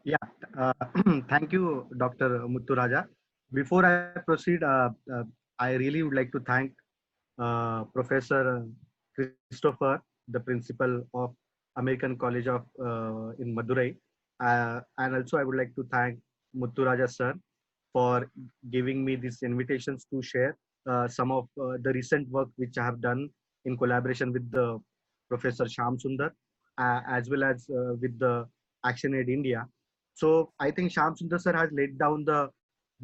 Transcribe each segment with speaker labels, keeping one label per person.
Speaker 1: Yeah, uh, thank you, Dr. Mutturaja. Before I proceed, I really would like to thank Professor Christopher, the principal of American College of in Madurai, and also I would like to thank Mutturaja sir for giving me these invitations to share some of the recent work which I have done in collaboration with the Professor Sham Sundar, as well as with the ActionAid India. So I think Sham Sundar sir has laid down the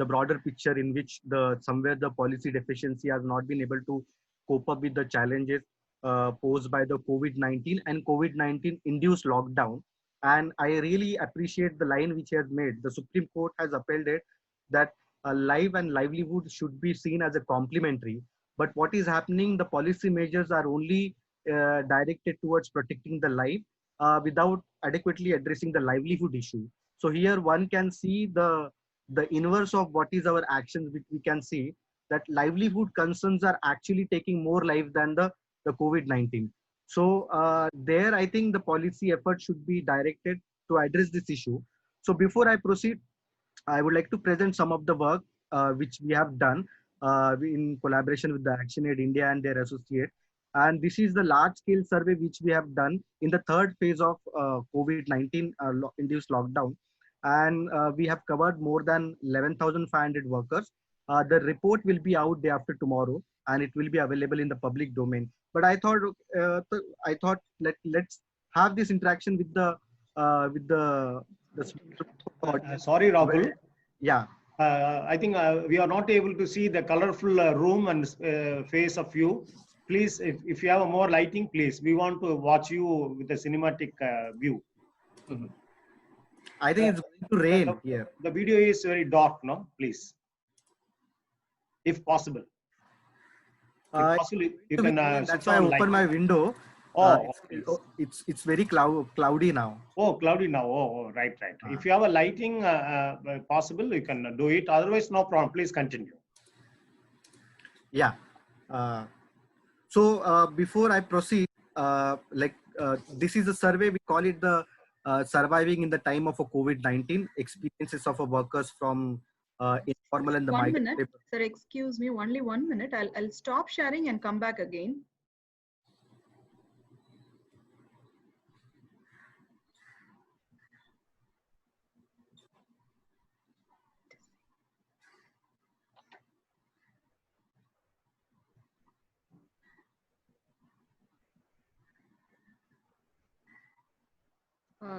Speaker 1: broader picture in which the somewhere the policy deficiency has not been able to cope up with the challenges posed by the COVID-19 and COVID-19 induced lockdown. And I really appreciate the line which he has made. The Supreme Court has upheld it that life and livelihood should be seen as a complementary. But what is happening, the policy measures are only directed towards protecting the life without adequately addressing the livelihood issue. So here one can see the inverse of what is our actions, which we can see that livelihood concerns are actually taking more life than the COVID-19. So there, I think the policy effort should be directed to address this issue. So before I proceed, I would like to present some of the work which we have done in collaboration with the ActionAid India and their associate. And this is the large scale survey which we have done in the third phase of COVID-19 induced lockdown. And we have covered more than 11,500 workers. The report will be out day after tomorrow, and it will be available in the public domain. But I thought let's have this interaction with the
Speaker 2: Sorry, Rahul.
Speaker 1: yeah.
Speaker 2: I think we are not able to see the colorful room and face of you. Please, if you have more lighting, please. We want to watch you with a cinematic view.
Speaker 1: I think it's going to rain here.
Speaker 2: The video is very dark, no? Please, if possible. If possible, you can.
Speaker 1: That's why I open my window. It's very cloudy now.
Speaker 2: Oh, cloudy now. Oh, right. If you have a lighting possible, you can do it. Otherwise, no problem. Please continue.
Speaker 1: Yeah. So before I proceed, this is a survey. We call it the surviving in the time of a COVID-19 experiences of a workers from informal and the migrant.
Speaker 3: 1 minute, sir. Excuse me. Only 1 minute. I'll stop sharing and come back again.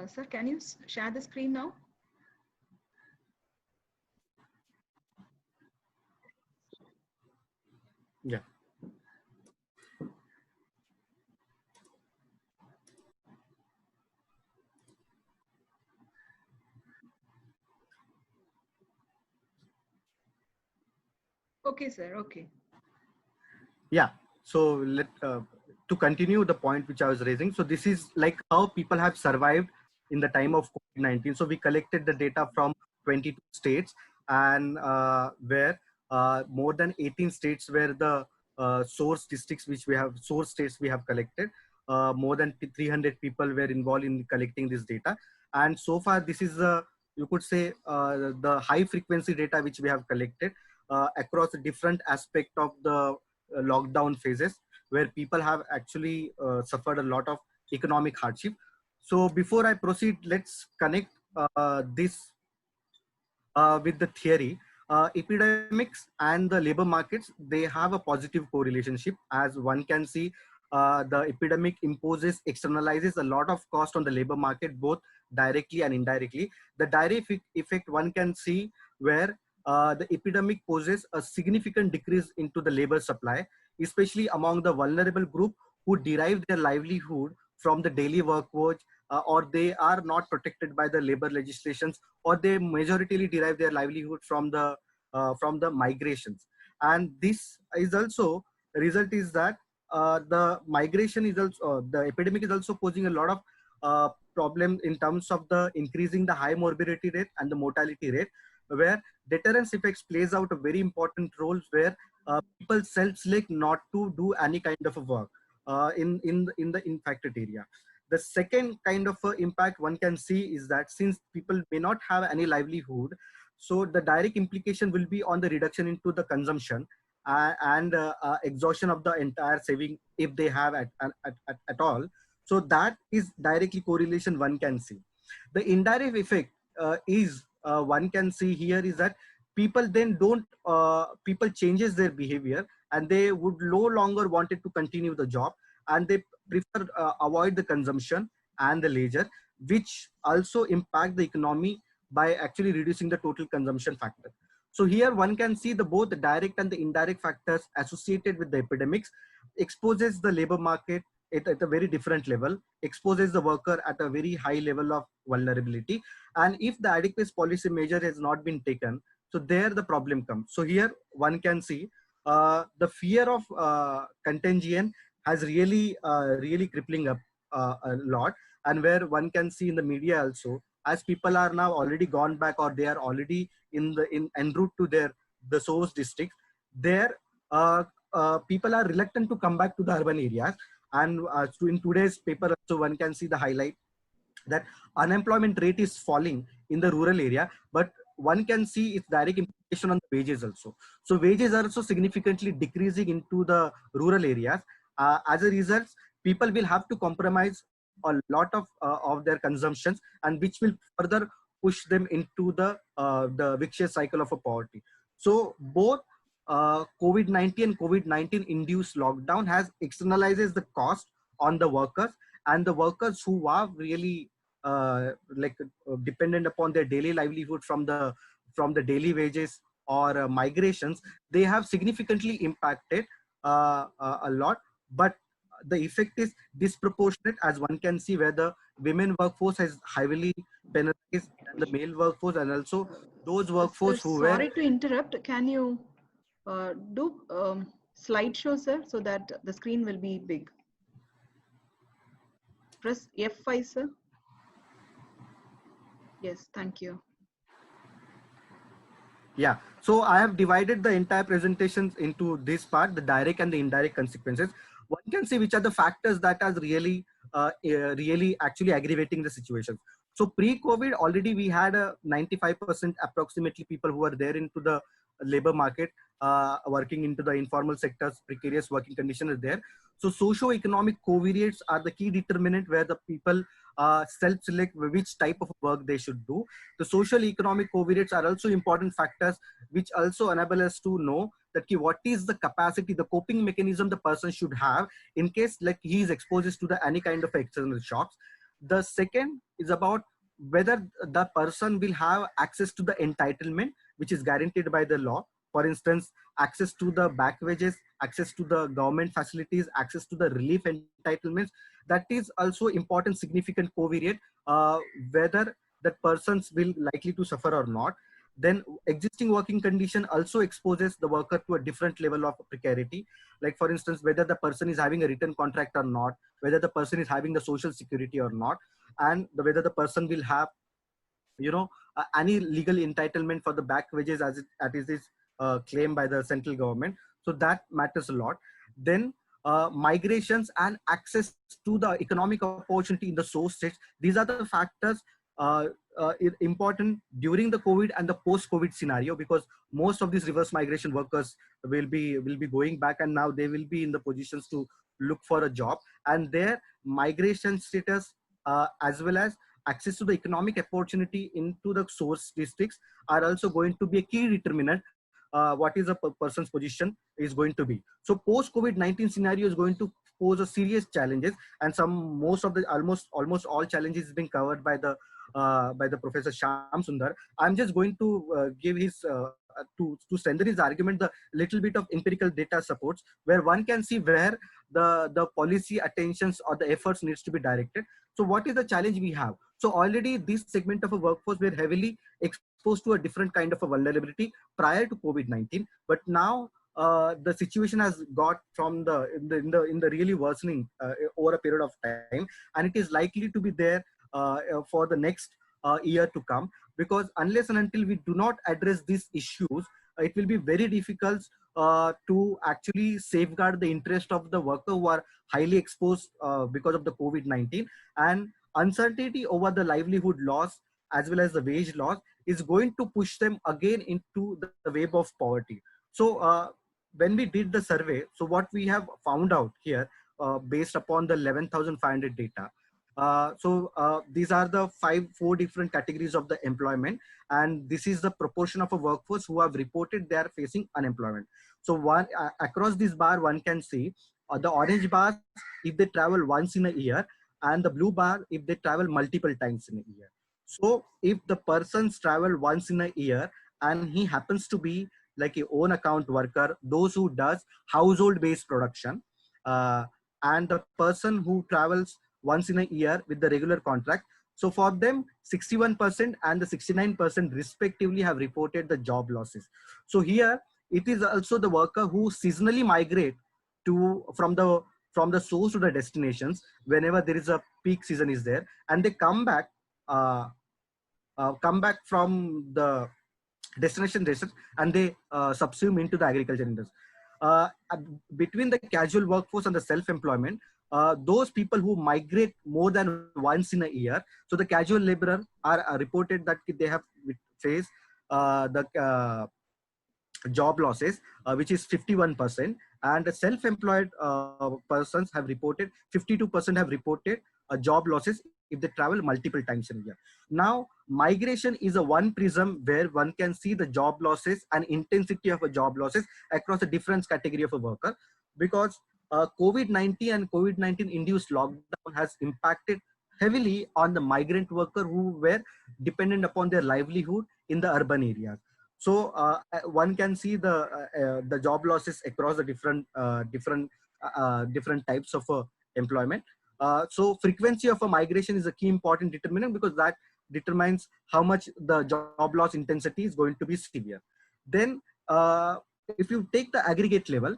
Speaker 3: Sir, can you share the screen now?
Speaker 1: Yeah.
Speaker 3: Okay, sir. Okay.
Speaker 1: Yeah. So to continue the point which I was raising. So this is like how people have survived in the time of COVID-19. So we collected the data from 22 states, and where more than 18 states were the source districts which we have source states we have collected. More than 300 people were involved in collecting this data, and so far this is you could say the high frequency data which we have collected across a different aspect of the lockdown phases, where people have actually suffered a lot of economic hardship. So before I proceed, let's connect this with the theory. Epidemics and the labor markets, they have a positive correlationship. As one can see, the epidemic imposes, externalizes a lot of cost on the labor market, both directly and indirectly. The direct effect one can see where the epidemic poses a significant decrease into the labor supply, especially among the vulnerable group who derive their livelihood from the daily work wage, or they are not protected by the labor legislations, or they majoritarily derive their livelihood from the migrations. And this is also result is that the migration is also the epidemic is also posing a lot of problem in terms of the increasing the high morbidity rate and the mortality rate, where deterrence effects plays out a very important role, where people self-select not to do any kind of a work in the infected area. The second kind of impact one can see is that since people may not have any livelihood, so the direct implication will be on the reduction into the consumption and exhaustion of the entire saving if they have at all. So that is directly correlation one can see. The indirect effect is one can see here is that people then don't people changes their behavior and they would no longer wanted to continue the job, and they prefer avoid the consumption and the leisure, which also impact the economy by actually reducing the total consumption factor. So here one can see the both the direct and the indirect factors associated with the epidemics exposes the labor market at a very different level, exposes the worker at a very high level of vulnerability. And if the adequate policy measure has not been taken, so there the problem comes. So here one can see the fear of contagion has really crippling up a lot, and where one can see in the media also, as people are now already gone back or they are already in en route to their the source district, there people are reluctant to come back to the urban areas. And so in today's paper also one can see the highlight that unemployment rate is falling in the rural area, but one can see its direct implication on the wages also. So wages are also significantly decreasing into the rural areas. As a result, people will have to compromise a lot of their consumptions, and which will further push them into the vicious cycle of a poverty. So both COVID-19 and COVID-19 induced lockdown has externalizes the cost on the workers, and the workers who are really dependent upon their daily livelihood from the daily wages or migrations, they have significantly impacted a lot. But the effect is disproportionate, as one can see, where the women workforce has heavily penalized and the male workforce, and also those workforce who were.
Speaker 3: Sorry to interrupt. Can you do slideshow, sir, so that the screen will be big? Press F5, sir. Yes, thank you.
Speaker 1: Yeah, so I have divided the entire presentations into this part, the direct and the indirect consequences. One can see which are the factors that are really actually aggravating the situation. So pre-COVID, already we had a 95% approximately people who are there into the labor market, working into the informal sectors, precarious working condition is there. So socio-economic covariates are the key determinant where the people self-select which type of work they should do. The social economic covariates are also important factors which also enable us to know that what is the capacity, the coping mechanism the person should have in case like he is exposed to any kind of external shocks. The second is about whether the person will have access to the entitlement which is guaranteed by the law. For instance, access to the back wages, access to the government facilities, access to the relief entitlements. That is also important, significant covariate, whether that persons will likely to suffer or not. Then existing working condition also exposes the worker to a different level of precarity. Like for instance, whether the person is having a written contract or not, whether the person is having the social security or not, and whether the person will have, any legal entitlement for the back wages as it is claimed by the central government. So that matters a lot. Then migrations and access to the economic opportunity in the source states. These are the factors important during the COVID and the post-COVID scenario, because most of these reverse migration workers will be going back, and now they will be in the positions to look for a job, and their migration status as well as access to the economic opportunity into the source districts are also going to be a key determinant what is a person's position is going to be. So post COVID-19 scenario is going to pose a serious challenges, and most of the almost all challenges is being covered by the Professor Shyam Sundar. I'm just going to give his to strengthen his argument the little bit of empirical data supports where one can see where the policy attentions or the efforts needs to be directed. So what is the challenge we have? So already this segment of a workforce were heavily exposed to a different kind of a vulnerability prior to COVID-19, but now the situation has got from in the really worsening over a period of time, and it is likely to be there for the next year to come, because unless and until we do not address these issues, it will be very difficult to actually safeguard the interest of the worker who are highly exposed because of the COVID-19, and uncertainty over the livelihood loss as well as the wage loss is going to push them again into the wave of poverty. So when we did the survey, so what we have found out here, based upon the 11,500 data, these are the four different categories of the employment, and this is the proportion of a workforce who have reported they are facing unemployment. So one across this bar, one can see the orange bars if they travel once in a year, and the blue bar if they travel multiple times in a year. So if the persons travel once in a year and he happens to be like a own account worker, those who does household based production, and the person who travels once in a year with the regular contract, so for them 61% and the 69% respectively have reported the job losses. So here it is also the worker who seasonally migrate to from the source to the destinations whenever there is a peak season is there, and they come back from the destination races, and they subsume into the agriculture industry. Uh, Between the casual workforce and the self-employment, those people who migrate more than once in a year, so the casual laborer are reported that they have faced the job losses, which is 51%, and the self-employed persons have reported 52% have reported job losses if they travel multiple times in a year. Now, migration is a one prism where one can see the job losses and intensity of a job losses across a different category of a worker, because COVID-19 and COVID-19 induced lockdown has impacted heavily on the migrant worker who were dependent upon their livelihood in the urban areas. So one can see the job losses across the different types of employment. So frequency of a migration is a key important determinant, because that determines how much the job loss intensity is going to be severe. Then if you take the aggregate level,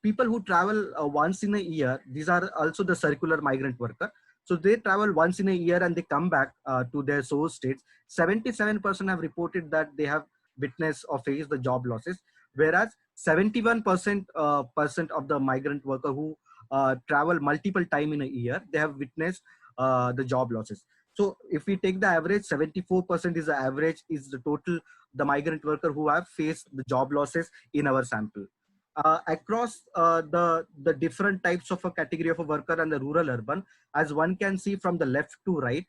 Speaker 1: people who travel once in a year, these are also the circular migrant worker. So they travel once in a year and they come back to their source states. 77% have reported that they have witnessed or faced the job losses, whereas 71% of the migrant worker who travel multiple time in a year, they have witnessed the job losses. So if we take the average, 74% is the average, is the total, the migrant worker who have faced the job losses in our sample. Across the different types of a category of a worker and the rural urban, as one can see from the left to right,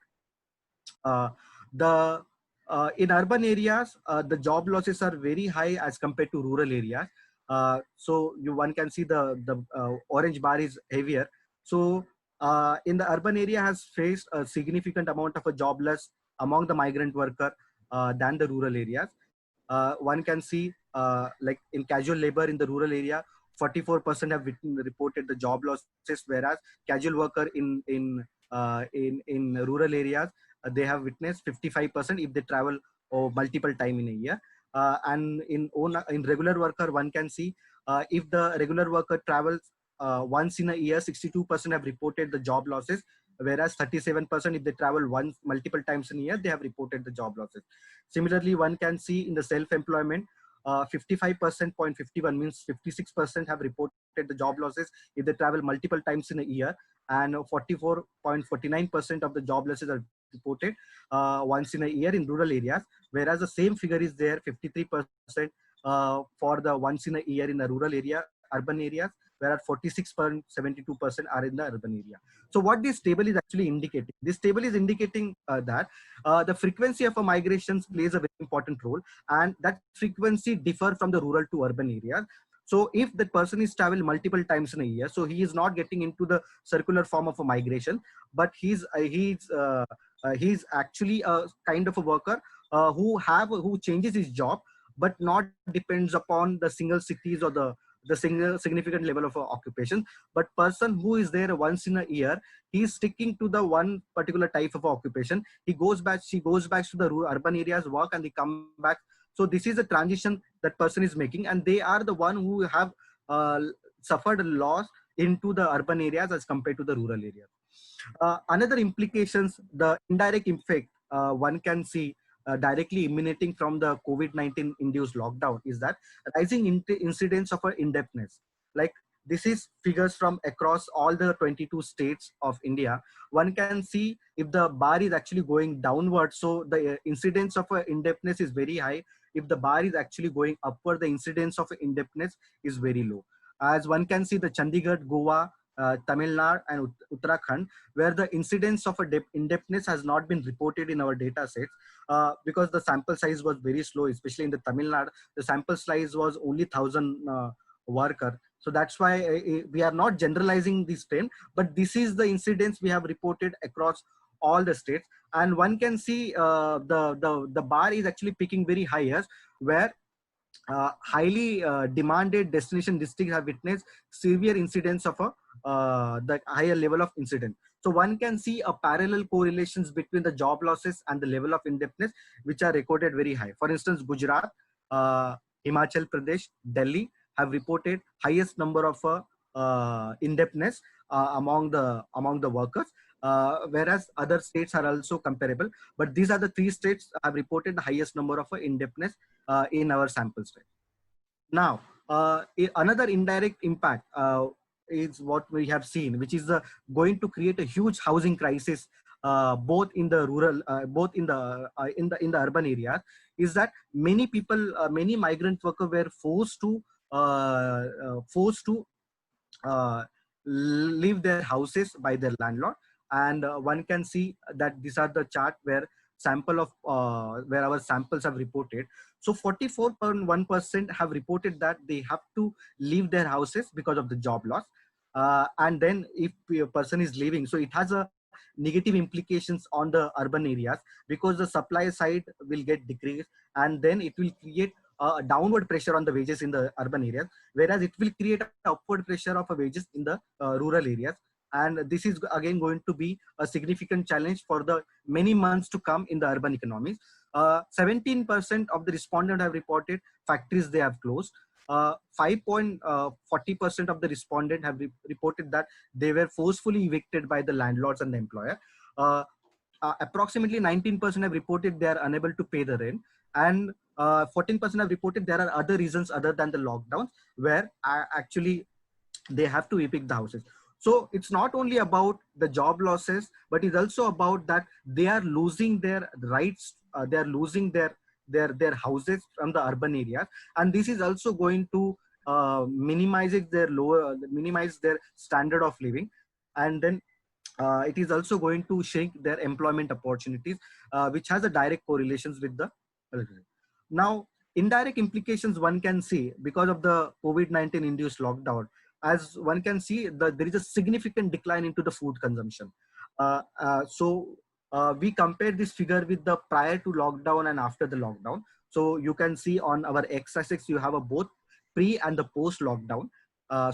Speaker 1: the in urban areas, the job losses are very high as compared to rural areas. So one can see the orange bar is heavier. So in the urban area has faced a significant amount of a job loss among the migrant worker than the rural areas. One can see like in casual labor in the rural area, 44% have reported the job losses, whereas casual worker in rural areas, they have witnessed 55% if they travel multiple time in a year. And in regular worker, one can see if the regular worker travels once in a year, 62% have reported the job losses, whereas 37% if they travel once multiple times in a year, they have reported the job losses. Similarly, one can see in the self-employment, 55.51 means 56% have reported the job losses if they travel multiple times in a year, and 44.49% of the job losses are reported once in a year in rural areas, whereas the same figure is there, 53% for the once in a year in the rural area, urban areas, whereas 46.72% are in the urban area. So what this table is actually indicating? This table is indicating that the frequency of a migrations plays a very important role, and that frequency differ from the rural to urban areas. So if the person is traveled multiple times in a year, so he is not getting into the circular form of a migration, but he's actually a kind of a worker who changes his job, but not depends upon the single cities or the single significant level of occupation. But person who is there once in a year, he is sticking to the one particular type of occupation. She goes back to the urban areas work, and they come back. So this is the transition that person is making, and they are the one who have suffered a loss into the urban areas as compared to the rural areas. Another implications, the indirect effect one can see directly emanating from the COVID-19 induced lockdown is that rising incidence of indebtedness. Like this is figures from across all the 22 states of India. One can see if the bar is actually going downward, so the incidence of indebtedness is very high. If the bar is actually going upward, the incidence of indebtedness is very low. As one can see, the Chandigarh, Goa, Tamil Nadu and Uttarakhand, where the incidence of indebtedness has not been reported in our data sets because the sample size was very slow, especially in the Tamil Nadu. The sample size was only 1,000 worker. So that's why we are not generalizing this trend, but this is the incidence we have reported across all the states. And one can see the bar is actually picking very higher, where highly demanded destination districts have witnessed severe incidence of the higher level of incident. So one can see a parallel correlations between the job losses and the level of indebtedness, which are recorded very high. For instance, Gujarat, Himachal Pradesh, Delhi have reported highest number of indebtedness among the workers, whereas other states are also comparable. But these are the 3 states have reported the highest number of indebtedness in our sample state. Now, another indirect impact is what we have seen, which is going to create a huge housing crisis, both in the rural, both in the urban areas. Is that many people, many migrant workers were forced to leave their houses by their landlord. And one can see that these are the chart where sample of where our samples have reported. So 44.1% have reported that they have to leave their houses because of the job loss. And then if a person is leaving, so it has a negative implications on the urban areas, because the supply side will get decreased, and then it will create a downward pressure on the wages in the urban areas, whereas it will create an upward pressure of wages in the rural areas. And this is again going to be a significant challenge for the many months to come in the urban economies. 17% of the respondents have reported factories they have closed. 5.40% of the respondents have reported that they were forcefully evicted by the landlords and the employer. Approximately 19% have reported they are unable to pay the rent, and 14% have reported there are other reasons other than the lockdowns where actually they have to evict the houses. So it's not only about the job losses, but it's also about that they are losing their rights, they are losing their houses from the urban areas, and this is also going to minimize their standard of living, and then it is also going to shrink their employment opportunities, which has a direct correlations with the. Now, indirect implications one can see because of the COVID-19 induced lockdown. As one can see, there is a significant decline into the food consumption. We compare this figure with the prior to lockdown and after the lockdown. So you can see on our x-axis, you have a both pre and the post lockdown.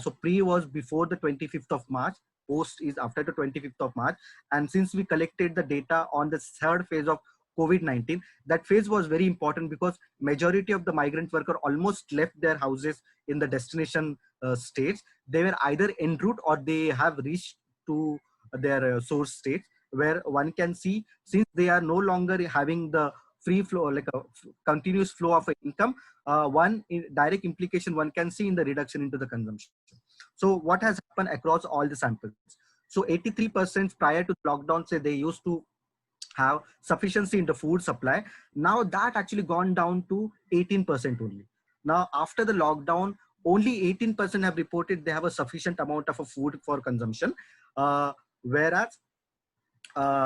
Speaker 1: So pre was before the 25th of March, post is after the 25th of March. And since we collected the data on the 3rd phase of COVID-19, that phase was very important because majority of the migrant worker almost left their houses in the destination states. They were either en route or they have reached to their source states, where one can see, since they are no longer having the free flow, like a continuous flow of income, direct implication one can see in the reduction into the consumption. So what has happened across all the samples? So 83% prior to lockdown say they used to have sufficiency in the food supply. Now that actually gone down to 18% only. Now after the lockdown, only 18% have reported they have a sufficient amount of food for consumption. Whereas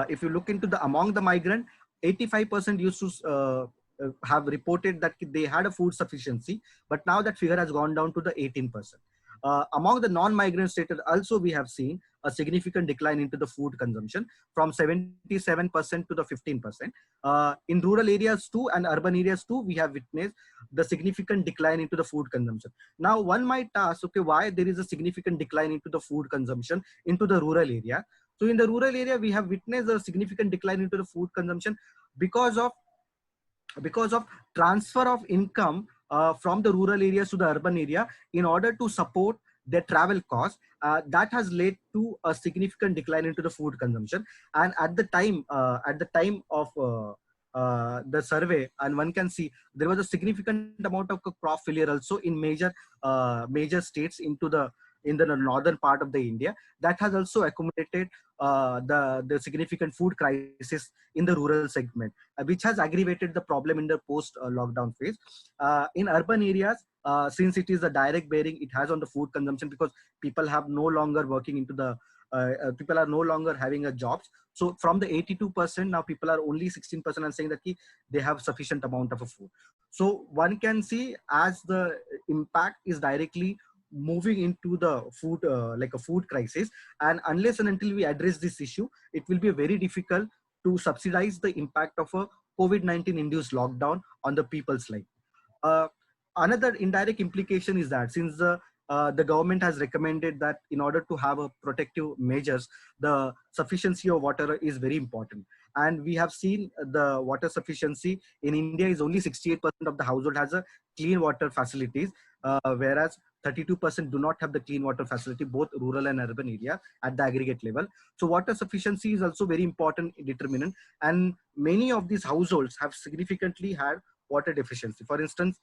Speaker 1: if you look into the among the migrant, 85% used to have reported that they had a food sufficiency, but now that figure has gone down to the 18%. Among the non-migrant status also we have seen a significant decline into the food consumption from 77% to the 15%. In rural areas too and urban areas too, we have witnessed the significant decline into the food consumption. Now one might ask, okay, why there is a significant decline into the food consumption into the rural area? So in the rural area, we have witnessed a significant decline into the food consumption because of transfer of income from the rural areas to the urban area in order to support their travel costs. That has led to a significant decline into the food consumption. And at the time of the survey, and one can see there was a significant amount of crop failure also in major states in the northern part of the India. That has also accumulated the significant food crisis in the rural segment, which has aggravated the problem in the post lockdown phase. In urban areas, since it is a direct bearing it has on the food consumption, because people have no longer working into the people are no longer having a jobs. So from the 82%, now people are only 16% and saying that they have sufficient amount of a food. So one can see as the impact is directly moving into the food, like a food crisis. And unless and until we address this issue, it will be very difficult to subsidize the impact of a COVID-19 induced lockdown on the people's life. Uh, Another indirect implication is that since the government has recommended that in order to have a protective measures, the sufficiency of water is very important. And we have seen the water sufficiency in India is only 68% of the household has a clean water facilities, whereas 32% do not have the clean water facility, both rural and urban area at the aggregate level. So water sufficiency is also very important determinant. And many of these households have significantly had water deficiency. For instance,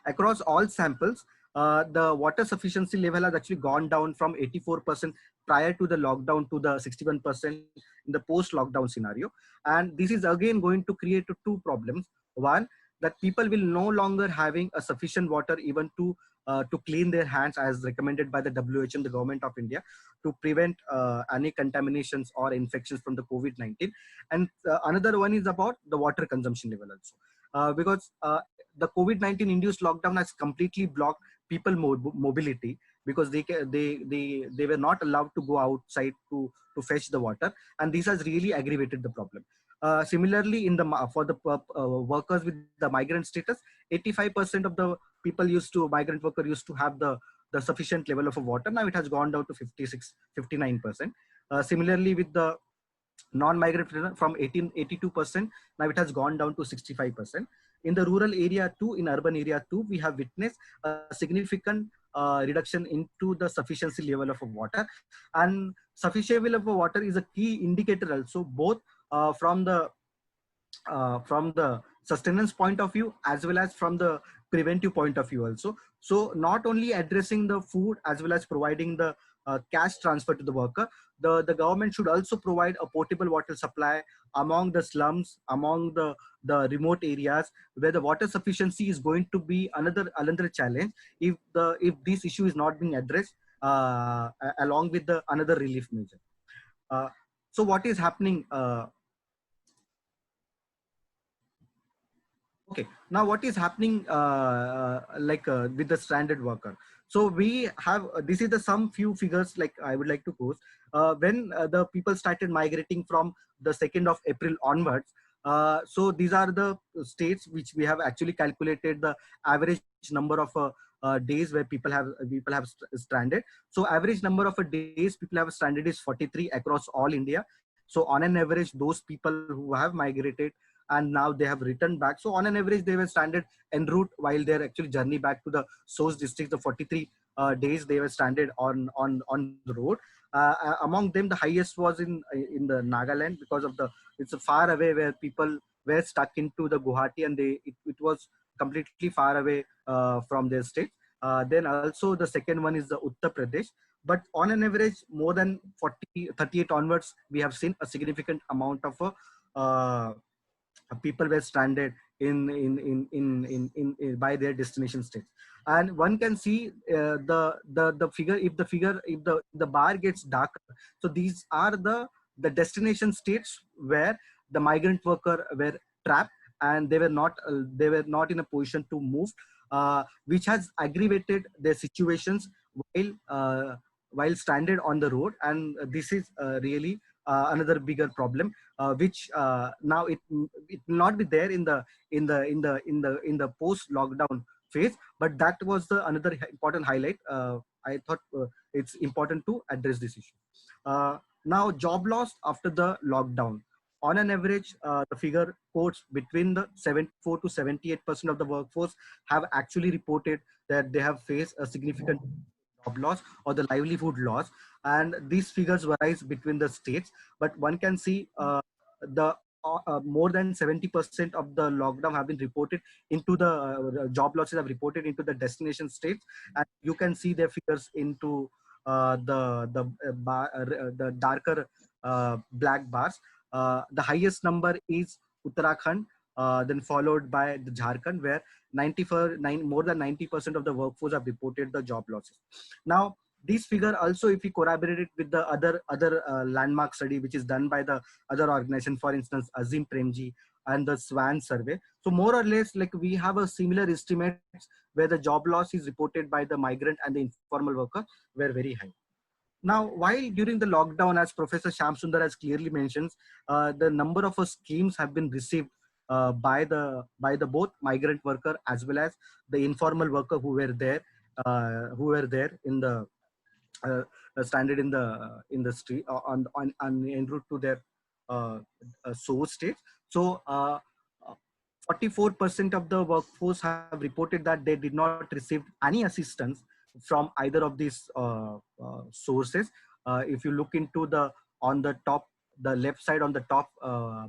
Speaker 1: across all samples, the water sufficiency level has actually gone down from 84% prior to the lockdown to the 61% in the post-lockdown scenario. And this is again going to create two problems. One, that people will no longer having a sufficient water even to clean their hands as recommended by the WHO and the government of India, to prevent any contaminations or infections from the COVID-19. And another one is about the water consumption level also. Because the COVID-19 induced lockdown has completely blocked people mobility, because they were not allowed to go outside to fetch the water, and this has really aggravated the problem. Similarly, for the workers with the migrant status, 85% of the people migrant worker used to have the sufficient level of water. Now it has gone down to 59%. Similarly, with the non-migrant from 82%, now it has gone down to 65%. In the rural area too, in urban area too, we have witnessed a significant reduction into the sufficiency level of water. And sufficient level of water is a key indicator also, both from the sustenance point of view as well as from the preventive point of view also. So not only addressing the food as well as providing the cash transfer to the worker, the government should also provide a potable water supply among the slums, among the remote areas where the water sufficiency is going to be another challenge if this issue is not being addressed along with the another relief measure. So what is happening? Okay, now what is happening with the stranded worker? So we have this is the some few figures like I would like to post. When the people started migrating from the 2nd of April onwards, so these are the states which we have actually calculated the average number of days where people have stranded. So average number of days people have stranded is 43 across all India. So on an average, those people who have migrated and now they have returned back, so on an average they were stranded en route while they're actually journey back to the source district. The 43 days they were stranded on the road. Among them, the highest was in the Nagaland, because of it's far away where people were stuck into the Guwahati, and it was completely far away from their state. Then also the second one is the Uttar Pradesh. But on an average, more than 38 onwards, we have seen a significant amount of people were stranded in by their destination states. And one can see the figure, if the bar gets darker, so these are the destination states where the migrant worker were trapped and they were not in a position to move, which has aggravated their situations while stranded on the road. And this is really another bigger problem, which now it will not be there in the post lockdown phase, but that was the another important highlight. I thought it's important to address this issue. Now, job loss after the lockdown. On an average, the figure quotes between the 74 to 78% of the workforce have actually reported that they have faced a significant job loss or the livelihood loss. And these figures varies between the states, but one can see the more than 70% of the lockdown have been reported into the job losses have reported into the destination states, and you can see their figures into the darker black bars. The highest number is Uttarakhand, then followed by the Jharkhand, where more than 90% of the workforce have reported the job losses. Now, this figure also, if we corroborate it with the other landmark study which is done by the other organization, for instance, Azim Premji and the SWAN survey. So more or less, like we have a similar estimates where the job loss is reported by the migrant and the informal worker were very high. Now, while during the lockdown, as Professor Shamsundar has clearly mentioned, the number of schemes have been received by the both migrant worker as well as the informal worker who were there in the stranded in the street on en route to their source states. So 44% of the workforce have reported that they did not receive any assistance from either of these sources. If you look into the left side on the top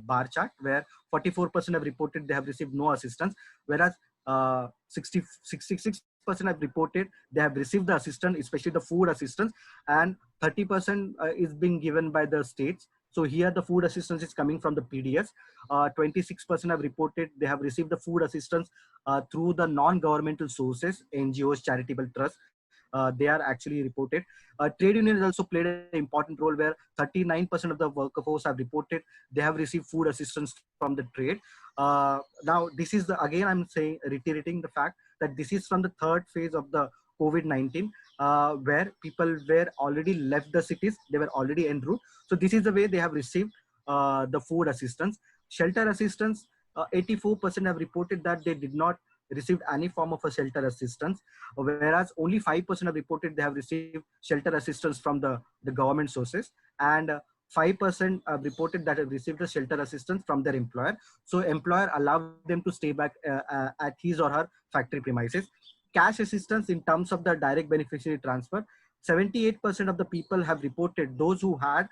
Speaker 1: bar chart, where 44% have reported they have received no assistance, whereas 66% have reported they have received the assistance, especially the food assistance, and 30% is being given by the states. So here the food assistance is coming from the PDS. 26% have reported they have received the food assistance through the non-governmental sources, NGOs, charitable trusts. They are actually reported. Trade unions also played an important role, where 39% of the workforce have reported they have received food assistance from the trade. Now, this is again I'm saying, reiterating the fact that this is from the third phase of the COVID-19, where people were already left the cities, they were already en route. So this is the way they have received the food assistance. Shelter assistance, 84% have reported that they did not received any form of a shelter assistance, whereas only 5% have reported they have received shelter assistance from the government sources, and 5% have reported that have received the shelter assistance from their employer. So employer allowed them to stay back at his or her factory premises. Cash assistance in terms of the direct beneficiary transfer, 78% of the people have reported, those who had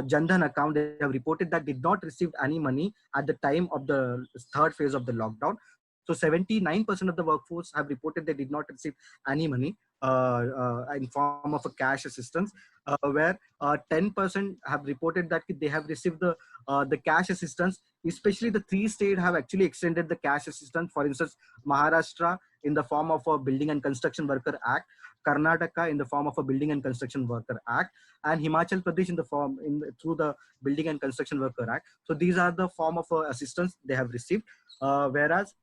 Speaker 1: Jan Dhan account, they have reported that did not receive any money at the time of the third phase of the lockdown. So 79% of the workforce have reported they did not receive any money in form of a cash assistance, where 10% have reported that they have received the cash assistance. Especially the 3 states have actually extended the cash assistance. For instance, Maharashtra in the form of a Building and Construction Worker Act, Karnataka in the form of a Building and Construction Worker Act, and Himachal Pradesh in the form through the Building and Construction Worker Act. So these are the form of assistance they have received, whereas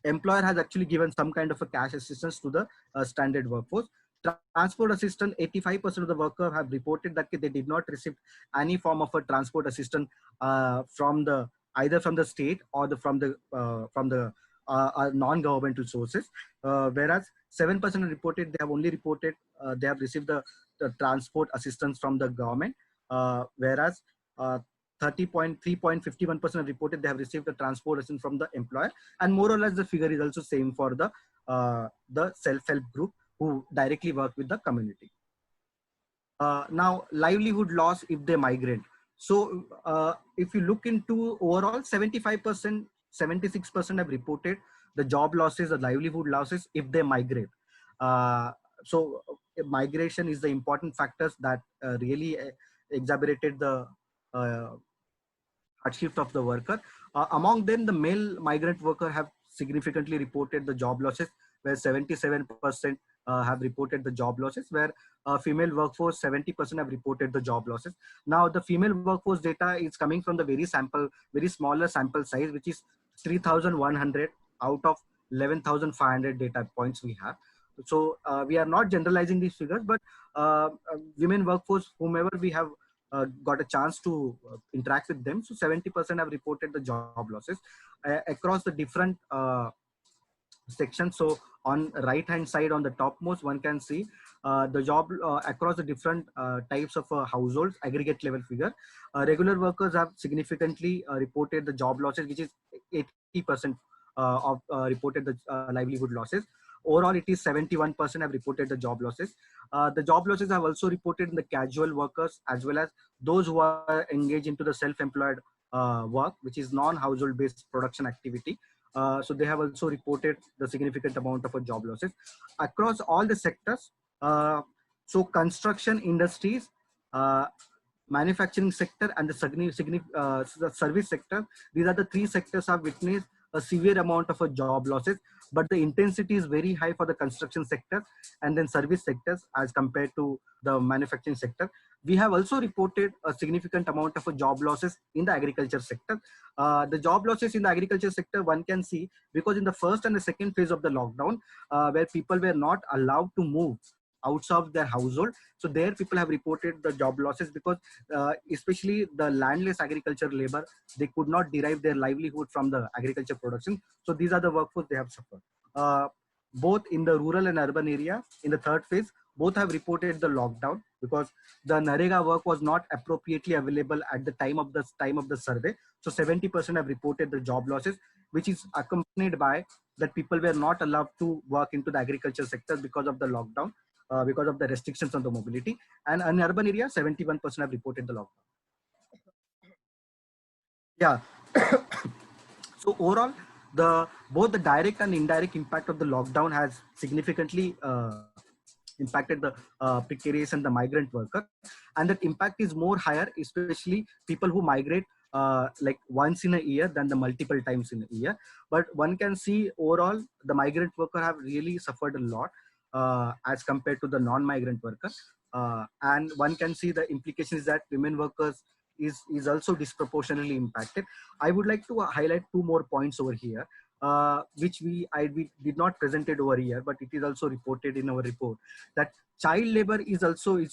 Speaker 1: employer has actually given some kind of a cash assistance to the standard workforce. Transport assistance, 85% of the workers have reported that they did not receive any form of a transport assistance from either from the state or from the non-governmental sources, whereas 7% reported they have only reported they have received the transport assistance from the government, whereas 3.51% have reported they have received the transport assistance from the employer, and more or less the figure is also same for the self-help group who directly work with the community. Now, livelihood loss if they migrate. So if you look into overall, 75%, 76% have reported the job losses or livelihood losses if they migrate. So migration is the important factors that really exacerbated the hardship of the worker. Among them, the male migrant worker have significantly reported the job losses, where 77% have reported the job losses, where female workforce 70% have reported the job losses. Now, the female workforce data is coming from the very smaller sample size, which is 3,100 out of 11,500 data points we have. So we are not generalizing these figures, but women workforce, whomever we have got a chance to interact with them, so 70% have reported the job losses across the different sections. So on right hand side on the topmost, one can see the job across the different types of households, aggregate level figure. Regular workers have significantly reported the job losses, which is 80% of reported the livelihood losses. Overall, it is 71% have reported the job losses. The job losses have also reported in the casual workers as well as those who are engaged into the self-employed work, which is non-household based production activity. So they have also reported the significant amount of job losses across all the sectors. So construction industries, manufacturing sector, and the service sector. These are the three sectors have witnessed a severe amount of job losses, but the intensity is very high for the construction sector and then service sectors as compared to the manufacturing sector. We have also reported a significant amount of job losses in the agriculture sector. The job losses in the agriculture sector, one can see, because in the first and the second phase of the lockdown, where people were not allowed to move outside of their household, so there people have reported the job losses because especially the landless agriculture labor, they could not derive their livelihood from the agriculture production. So these are the workforce they have suffered. Both in the rural and urban area, in the third phase, both have reported the lockdown because the NREGA work was not appropriately available at the time of the survey. So 70% have reported the job losses, which is accompanied by that people were not allowed to work into the agriculture sector because of the lockdown, because of the restrictions on the mobility. And in urban area, 71% have reported the lockdown. Yeah. So overall, both the direct and indirect impact of the lockdown has significantly impacted the precarious and the migrant worker, and that impact is more higher, especially people who migrate like once in a year than the multiple times in a year. But one can see overall the migrant worker have really suffered a lot as compared to the non-migrant worker, and one can see the implications that women workers is also disproportionately impacted. I would like to highlight two more points over here, which we did not present it over here, but it is also reported in our report, that child labor is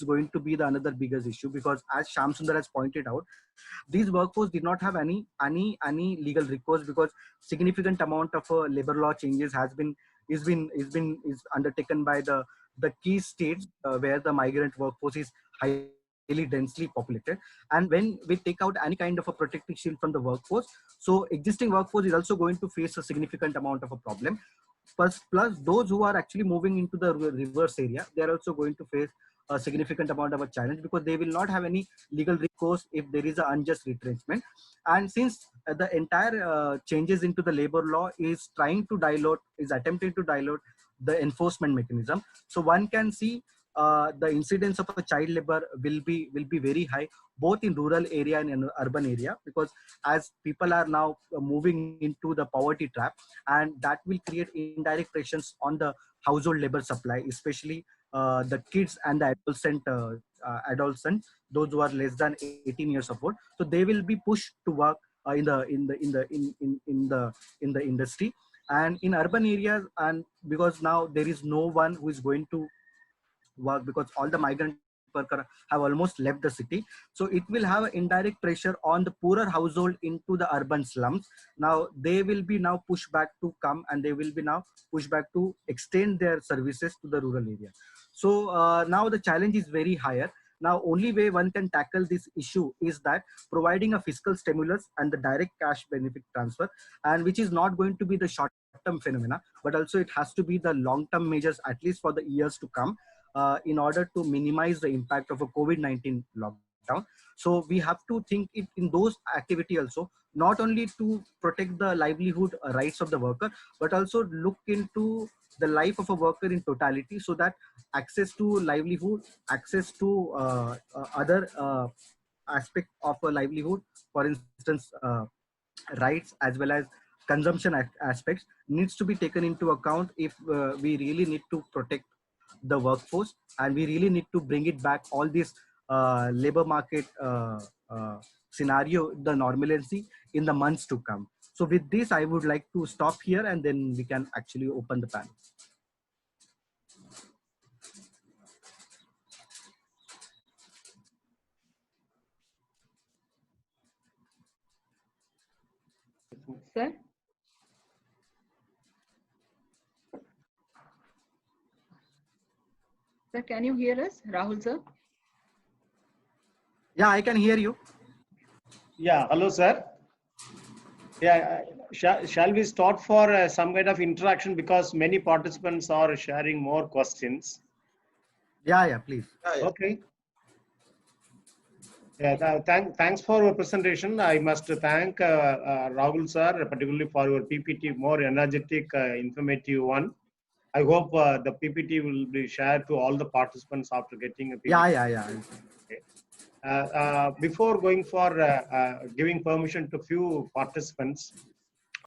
Speaker 1: going to be the another biggest issue, because as Shyam Sundar has pointed out, these workforce did not have any legal recourse, because significant amount of labor law changes is undertaken by the key states where the migrant workforce is highly densely populated. And when we take out any kind of a protective shield from the workforce, so existing workforce is also going to face a significant amount of a problem. Plus those who are actually moving into the reverse area, they are also going to face a significant amount of a challenge, because they will not have any legal recourse if there is an unjust retrenchment. And since the entire changes into the labor law is attempting to dilute the enforcement mechanism, so one can see the incidence of a child labor will be very high, both in rural area and in urban area, because as people are now moving into the poverty trap, and that will create indirect pressures on the household labor supply, especially the kids and the adolescents, those who are less than 18 years of old. So they will be pushed to work in the industry and in urban areas, and because now there is no one who is going to work, because all the migrant workers have almost left the city. So it will have indirect pressure on the poorer household into the urban slums. Now they will be now pushed back to come, and they will be now pushed back to extend their services to the rural area. So now the challenge is very higher. Now only way one can tackle this issue is that providing a fiscal stimulus and the direct cash benefit transfer, and which is not going to be the short term phenomena, but also it has to be the long term measures, at least for the years to come, in order to minimize the impact of a COVID-19 lockdown. So we have to think it in those activity also, not only to protect the livelihood rights of the worker, but also look into the life of a worker in totality, so that access to livelihood, access to other aspect of a livelihood, for instance, rights as well as consumption aspects, needs to be taken into account if we really need to protect the workforce, and we really need to bring it back all this labor market scenario, the normalcy in the months to come. So with this, I would like to stop here, and then we can actually open the panel.
Speaker 3: Sir? Sir, can you hear us? Rahul sir?
Speaker 1: Yeah, I can hear you.
Speaker 2: Yeah, hello, sir. Yeah, shall we start for some kind of interaction, because many participants are sharing more questions?
Speaker 1: Yeah, please.
Speaker 2: Okay. Yeah, thanks for your presentation. I must thank Rahul sir, particularly for your PPT, more energetic, informative one. I hope the PPT will be shared to all the participants after getting a PPT.
Speaker 1: Yeah.
Speaker 2: Before going for giving permission to few participants,